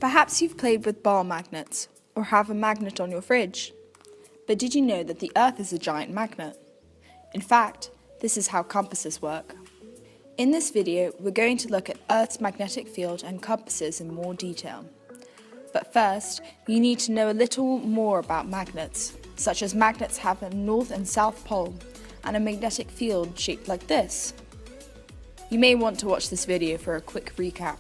Perhaps you've played with bar magnets or have a magnet on your fridge. But did you know that the Earth is a giant magnet? In fact, this is how compasses work. In this video, we're going to look at Earth's magnetic field and compasses in more detail. But first, you need to know a little more about magnets, such as magnets have a north and south pole and a magnetic field shaped like this. You may want to watch this video for a quick recap.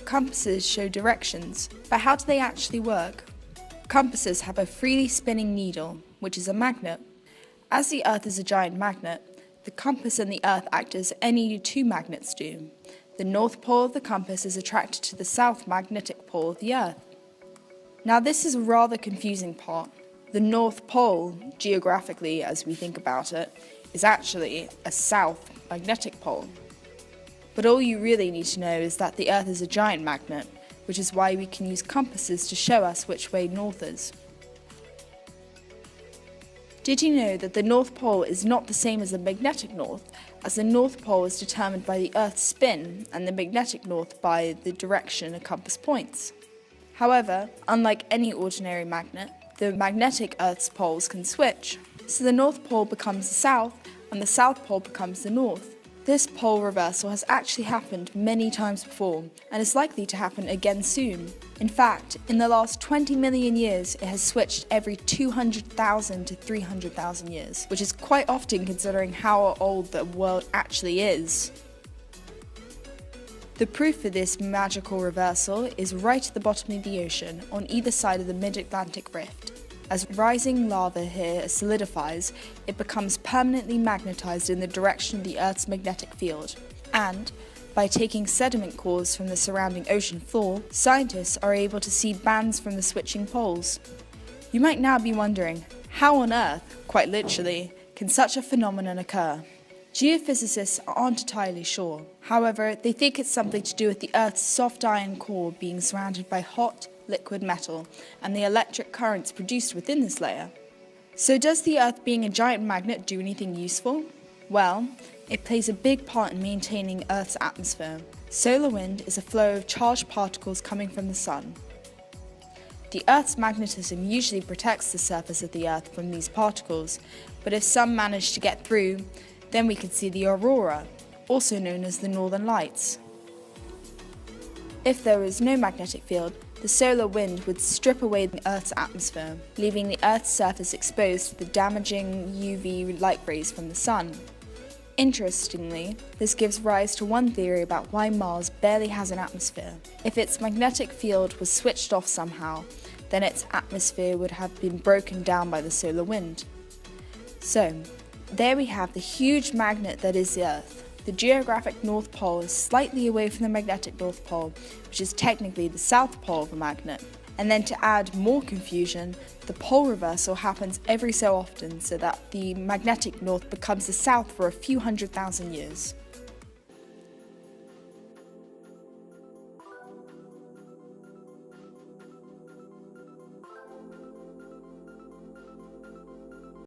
Compasses show directions, but how do they actually work? Compasses have a freely spinning needle, which is a magnet. As the Earth is a giant magnet, the compass and the Earth act as any two magnets do. The north pole of the compass is attracted to the south magnetic pole of the Earth. Now this is a rather confusing part. The North Pole, geographically as we think about it, is actually a south magnetic pole. But all you really need to know is that the Earth is a giant magnet, which is why we can use compasses to show us which way north is. Did you know that the North Pole is not the same as the magnetic north, as the North Pole is determined by the Earth's spin and the magnetic north by the direction a compass points? However, unlike any ordinary magnet, the magnetic Earth's poles can switch. So the North Pole becomes the south and the South Pole becomes the north. This pole reversal has actually happened many times before and is likely to happen again soon. In fact, in the last 20 million years, it has switched every 200,000 to 300,000 years, which is quite often considering how old the world actually is. The proof for this magical reversal is right at the bottom of the ocean, on either side of the mid-Atlantic rift. As rising lava here solidifies, it becomes permanently magnetized in the direction of the Earth's magnetic field. And, by taking sediment cores from the surrounding ocean floor, scientists are able to see bands from the switching poles. You might now be wondering, how on earth, quite literally, can such a phenomenon occur? Geophysicists aren't entirely sure. However, they think it's something to do with the Earth's soft iron core being surrounded by hot, liquid metal, and the electric currents produced within this layer. So does the Earth being a giant magnet do anything useful? Well, it plays a big part in maintaining Earth's atmosphere. Solar wind is a flow of charged particles coming from the sun. The Earth's magnetism usually protects the surface of the Earth from these particles, but if some manage to get through, then we can see the aurora, also known as the northern lights. If there was no magnetic field, the solar wind would strip away the Earth's atmosphere, leaving the Earth's surface exposed to the damaging UV light rays from the sun. Interestingly, this gives rise to one theory about why Mars barely has an atmosphere. If its magnetic field was switched off somehow, then its atmosphere would have been broken down by the solar wind. So, there we have the huge magnet that is the Earth. The geographic North Pole is slightly away from the magnetic North Pole, which is technically the South Pole of a magnet. And then to add more confusion, the pole reversal happens every so often so that the magnetic North becomes the South for a few 100,000 years.